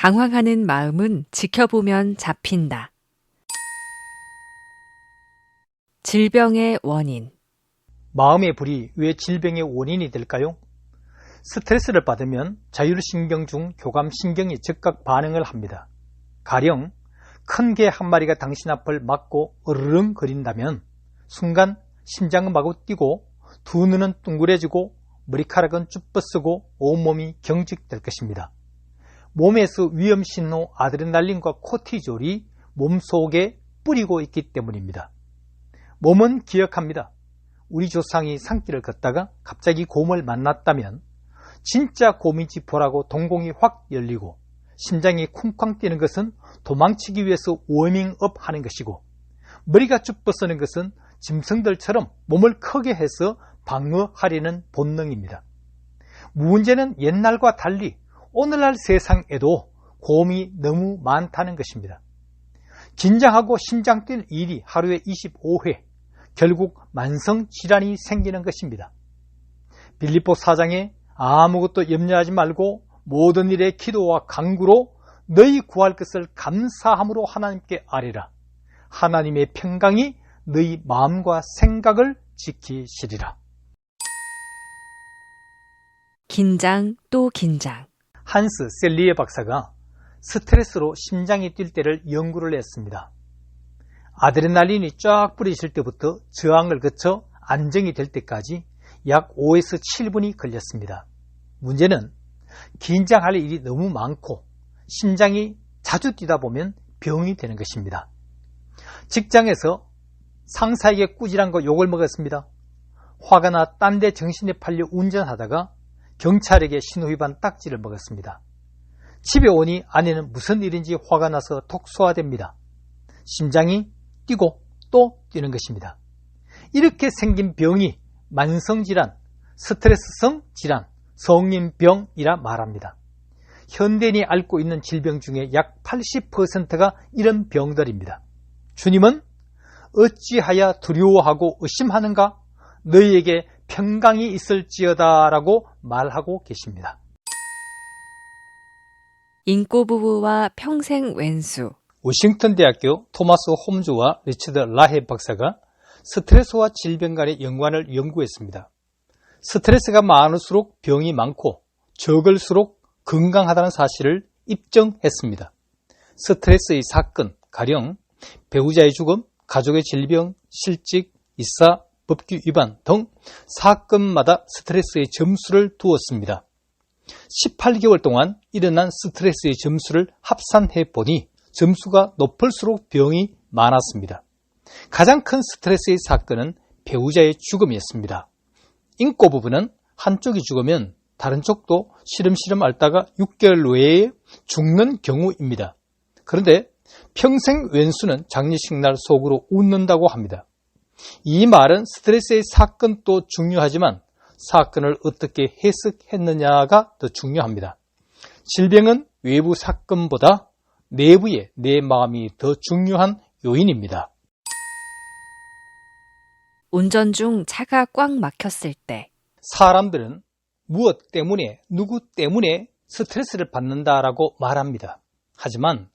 당황하는 마음은 지켜보면 잡힌다. 질병의 원인. 마음의 불이 왜 질병의 원인이 될까요? 스트레스를 받으면 자율신경 중 교감신경이 즉각 반응을 합니다. 가령 큰 개 한 마리가 당신 앞을 막고 으르렁거린다면 순간 심장은 마구 뛰고 두 눈은 둥그레지고 머리카락은 쭈뼛쓰고 온몸이 경직될 것입니다. 몸에서 위험신호 아드레날린과 코티졸이 몸속에 뿌리고 있기 때문입니다. 몸은 기억합니다. 우리 조상이 산길을 걷다가 갑자기 곰을 만났다면 진짜 곰인지 보라고 동공이 확 열리고 심장이 쿵쾅 뛰는 것은 도망치기 위해서 워밍업 하는 것이고 머리가 쭈뼛서는 것은 짐승들처럼 몸을 크게 해서 방어하려는 본능입니다. 문제는 옛날과 달리 오늘날 세상에도 곰이 너무 많다는 것입니다. 긴장하고 심장 뛸 일이 하루에 25회, 결국 만성질환이 생기는 것입니다. 빌립보 4장에 아무것도 염려하지 말고 모든 일에 기도와 간구로 너희 구할 것을 감사함으로 하나님께 아뢰라. 하나님의 평강이 너희 마음과 생각을 지키시리라. 긴장 또 긴장. 한스 셀리에 박사가 스트레스로 심장이 뛸 때를 연구를 했습니다. 아드레날린이 쫙 뿌려질 때부터 저항을 거쳐 안정이 될 때까지 약 5에서 7분이 걸렸습니다. 문제는 긴장할 일이 너무 많고 심장이 자주 뛰다 보면 병이 되는 것입니다. 직장에서 상사에게 꾸지람 거 욕을 먹었습니다. 화가 나 딴 데 정신이 팔려 운전하다가 경찰에게 신호위반 딱지를 먹었습니다. 집에 오니 아내는 무슨 일인지 화가 나서 톡소화됩니다. 심장이 뛰고 또 뛰는 것입니다. 이렇게 생긴 병이 만성질환, 스트레스성 질환, 성인병이라 말합니다. 현대인이 앓고 있는 질병 중에 약 80%가 이런 병들입니다. 주님은 어찌하여 두려워하고 의심하는가? 너희에게 평강이 있을지어다 라고 말하고 계십니다. 인꼬부부와 평생 왼수. 워싱턴 대학교 토마스 홈즈와 리처드 라헤 박사가 스트레스와 질병 간의 연관을 연구했습니다. 스트레스가 많을수록 병이 많고 적을수록 건강하다는 사실을 입증했습니다. 스트레스의 사건, 가령 배우자의 죽음, 가족의 질병, 실직, 이사, 법규 위반 등 사건마다 스트레스의 점수를 두었습니다. 18개월 동안 일어난 스트레스의 점수를 합산해 보니 점수가 높을수록 병이 많았습니다. 가장 큰 스트레스의 사건은 배우자의 죽음이었습니다. 인꼬 부부는 한쪽이 죽으면 다른 쪽도 시름시름 앓다가 6개월 내에 죽는 경우입니다. 그런데 평생 왼수는 장례식 날 속으로 웃는다고 합니다. 이 말은 스트레스의 사건도 중요하지만 사건을 어떻게 해석했느냐가 더 중요합니다. 질병은 외부 사건보다 내부의 내 마음이 더 중요한 요인입니다. 운전 중 차가 꽉 막혔을 때. 사람들은 무엇 때문에, 누구 때문에 스트레스를 받는다라고 말합니다. 하지만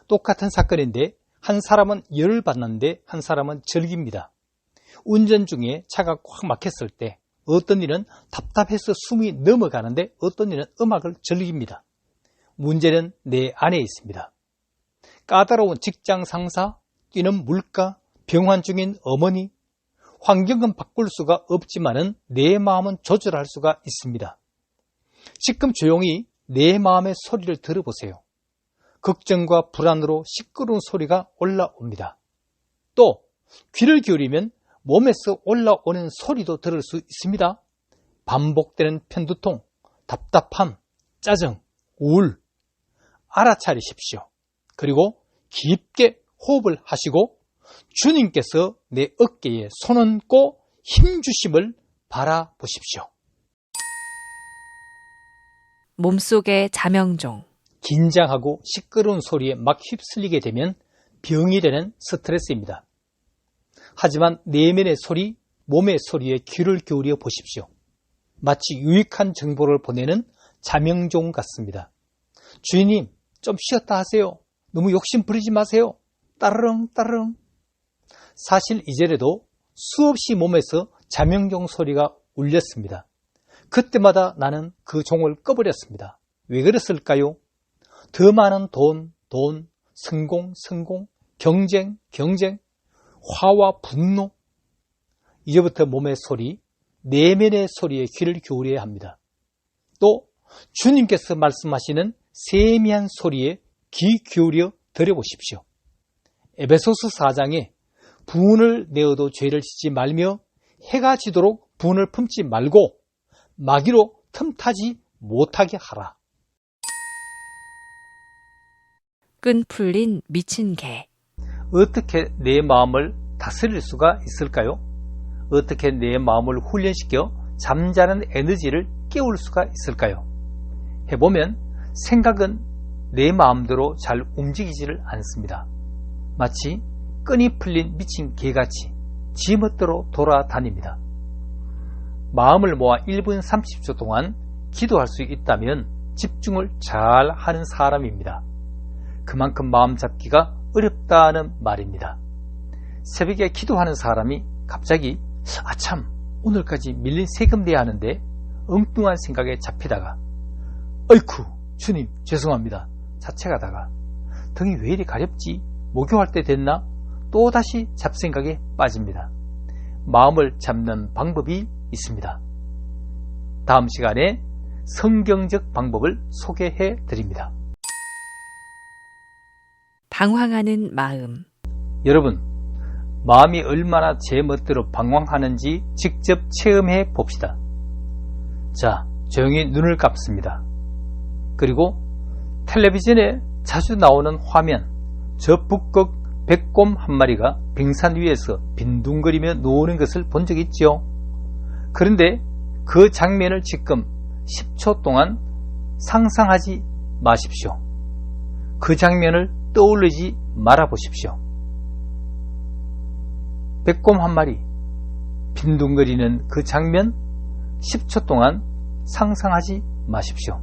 똑같은 사건인데 한 사람은 열을 받는데 한 사람은 즐깁니다. 운전 중에 차가 꽉 막혔을 때 어떤 일은 답답해서 숨이 넘어가는데 어떤 일은 음악을 즐깁니다. 문제는 내 안에 있습니다. 까다로운 직장 상사, 뛰는 물가, 병환 중인 어머니, 환경은 바꿀 수가 없지만은 내 마음은 조절할 수가 있습니다. 지금 조용히 내 마음의 소리를 들어보세요. 걱정과 불안으로 시끄러운 소리가 올라옵니다. 또 귀를 기울이면 몸에서 올라오는 소리도 들을 수 있습니다. 반복되는 편두통, 답답함, 짜증, 우울. 알아차리십시오. 그리고 깊게 호흡을 하시고 주님께서 내 어깨에 손 얹고 힘주심을 바라보십시오. 몸속의 자명종. 긴장하고 시끄러운 소리에 막 휩쓸리게 되면 병이 되는 스트레스입니다. 하지만 내면의 소리, 몸의 소리에 귀를 기울여 보십시오. 마치 유익한 정보를 보내는 자명종 같습니다. 주인님, 좀 쉬었다 하세요. 너무 욕심 부리지 마세요. 따르릉 따르릉. 사실 이전에도 수없이 몸에서 자명종 소리가 울렸습니다. 그때마다 나는 그 종을 꺼버렸습니다. 왜 그랬을까요? 더 많은 돈, 성공, 경쟁, 화와 분노. 이제부터 몸의 소리, 내면의 소리에 귀를 기울여야 합니다. 또 주님께서 말씀하시는 세미한 소리에 귀 기울여 들여보십시오. 에베소서 4장에 분을 내어도 죄를 짓지 말며 해가 지도록 분을 품지 말고 마귀로 틈타지 못하게 하라. 끈 풀린 미친 개. 어떻게 내 마음을 다스릴 수가 있을까요? 어떻게 내 마음을 훈련시켜 잠자는 에너지를 깨울 수가 있을까요? 해보면 생각은 내 마음대로 잘 움직이지를 않습니다. 마치 끈이 풀린 미친 개같이 지멋대로 돌아다닙니다. 마음을 모아 1분 30초 동안 기도할 수 있다면 집중을 잘 하는 사람입니다. 그만큼 마음 잡기가 어렵다는 말입니다. 새벽에 기도하는 사람이 갑자기 아참 오늘까지 밀린 세금 내야 하는데 엉뚱한 생각에 잡히다가 어이쿠 주님 죄송합니다 자책하다가 등이 왜 이리 가렵지 목욕할 때 됐나 또다시 잡생각에 빠집니다. 마음을 잡는 방법이 있습니다. 다음 시간에 성경적 방법을 소개해 드립니다. 방황하는 마음. 여러분, 마음이 얼마나 제 멋대로 방황하는지 직접 체험해 봅시다. 자, 조용히 눈을 감습니다. 그리고 텔레비전에 자주 나오는 화면, 저 북극 백곰 한 마리가 빙산 위에서 빈둥거리며 노는 것을 본 적 있죠? 그런데 그 장면을 지금 10초 동안 상상하지 마십시오. 그 장면을 떠올리지 말아 보십시오. 백곰 한 마리 빈둥거리는 그 장면 10초 동안 상상하지 마십시오.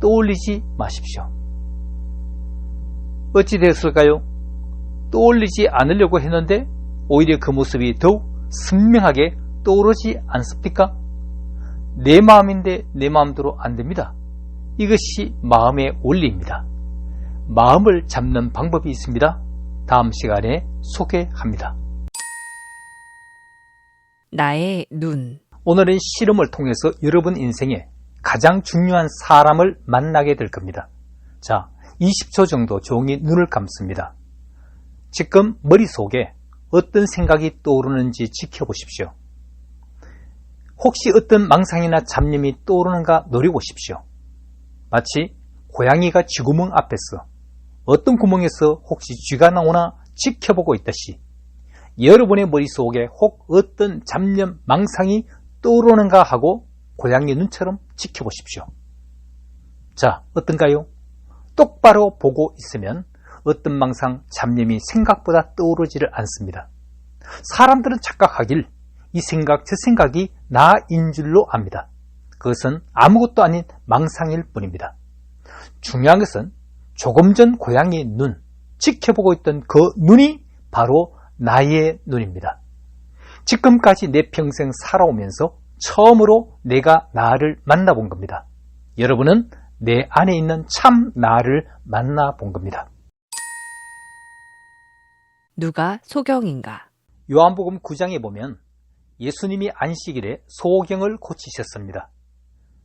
떠올리지 마십시오. 어찌 되었을까요? 떠올리지 않으려고 했는데 오히려 그 모습이 더욱 선명하게 떠오르지 않습니까? 내 마음인데 내 마음대로 안 됩니다. 이것이 마음의 원리입니다. 마음을 잡는 방법이 있습니다. 다음 시간에 소개합니다. 나의 눈. 오늘은 실험을 통해서 여러분 인생에 가장 중요한 사람을 만나게 될 겁니다. 자, 20초 정도 조용히 눈을 감습니다. 지금 머릿속에 어떤 생각이 떠오르는지 지켜보십시오. 혹시 어떤 망상이나 잡념이 떠오르는가 노려보십시오. 마치 고양이가 쥐구멍 앞에서 어떤 구멍에서 혹시 쥐가 나오나 지켜보고 있듯이 여러분의 머릿속에 혹 어떤 잡념, 망상이 떠오르는가 하고 고양이 눈처럼 지켜보십시오. 자, 어떤가요? 똑바로 보고 있으면 어떤 망상, 잡념이 생각보다 떠오르지를 않습니다. 사람들은 착각하길 이 생각, 저 생각이 나인 줄로 압니다. 그것은 아무것도 아닌 망상일 뿐입니다. 중요한 것은 조금 전 고양이의 눈, 지켜보고 있던 그 눈이 바로 나의 눈입니다. 지금까지 내 평생 살아오면서 처음으로 내가 나를 만나본 겁니다. 여러분은 내 안에 있는 참 나를 만나본 겁니다. 누가 소경인가? 요한복음 9장에 보면 예수님이 안식일에 소경을 고치셨습니다.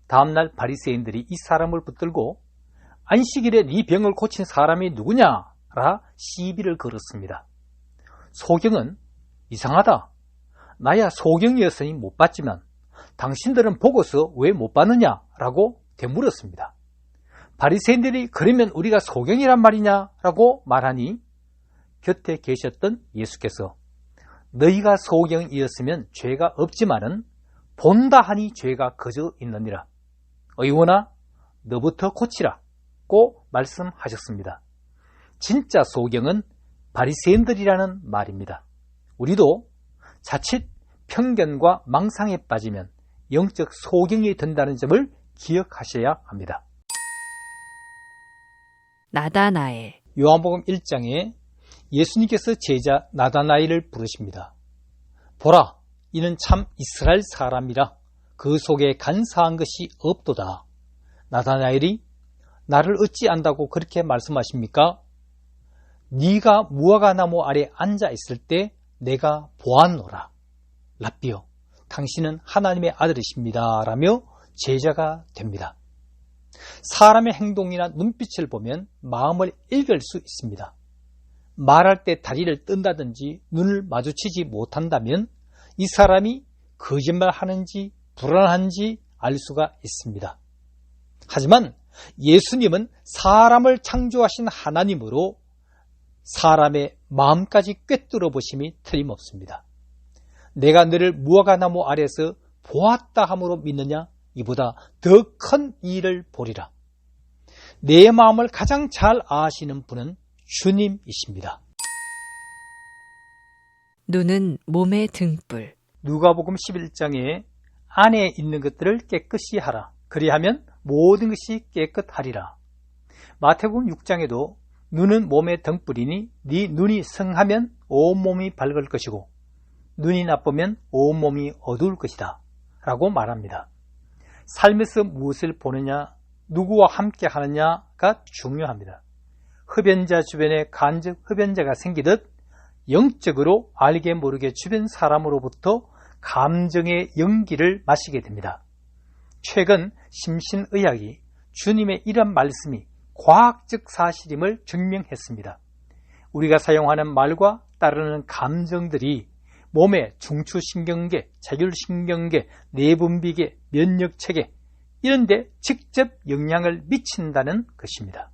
다음날 바리새인들이 이 사람을 붙들고 안식일에 네 병을 고친 사람이 누구냐라 시비를 걸었습니다. 소경은 이상하다. 나야 소경이었으니 못 봤지만 당신들은 보고서 왜 못 봤느냐라고 되물었습니다. 바리새인들이 그러면 우리가 소경이란 말이냐라고 말하니 곁에 계셨던 예수께서 너희가 소경이었으면 죄가 없지만은 본다 하니 죄가 거저 있느니라. 의원아 너부터 고치라 고 말씀하셨습니다. 진짜 소경은 바리새인들이라는 말입니다. 우리도 자칫 편견과 망상에 빠지면 영적 소경이 된다는 점을 기억하셔야 합니다. 나다나엘. 요한복음 1장에 예수님께서 제자 나다나엘을 부르십니다. 보라, 이는 참 이스라엘 사람이라 그 속에 간사한 것이 없도다. 나다나엘이 나를 어찌 안다고 그렇게 말씀하십니까? 네가 무화과나무 아래 앉아 있을 때 내가 보았노라. 랍비여, 당신은 하나님의 아들이십니다. 라며 제자가 됩니다. 사람의 행동이나 눈빛을 보면 마음을 읽을 수 있습니다. 말할 때 다리를 뜬다든지 눈을 마주치지 못한다면 이 사람이 거짓말하는지 불안한지 알 수가 있습니다. 하지만 예수님은 사람을 창조하신 하나님으로 사람의 마음까지 꿰뚫어 보심이 틀림없습니다. 내가 너를 무화과나무 아래서 보았다 함으로 믿느냐? 이보다 더 큰 일을 보리라. 내 마음을 가장 잘 아시는 분은 주님이십니다. 눈은 몸의 등불. 누가복음 11장에 안에 있는 것들을 깨끗이 하라. 그리하면 모든 것이 깨끗하리라. 마태복음 6장에도 눈은 몸의 등불이니 네 눈이 성하면 온몸이 밝을 것이고 눈이 나쁘면 온몸이 어두울 것이다 라고 말합니다. 삶에서 무엇을 보느냐, 누구와 함께 하느냐가 중요합니다. 흡연자 주변에 간접 흡연자가 생기듯 영적으로 알게 모르게 주변 사람으로부터 감정의 연기를 마시게 됩니다. 최근 심신의학이 주님의 이런 말씀이 과학적 사실임을 증명했습니다. 우리가 사용하는 말과 따르는 감정들이 몸의 중추신경계, 자율신경계, 내분비계, 면역체계 이런 데 직접 영향을 미친다는 것입니다.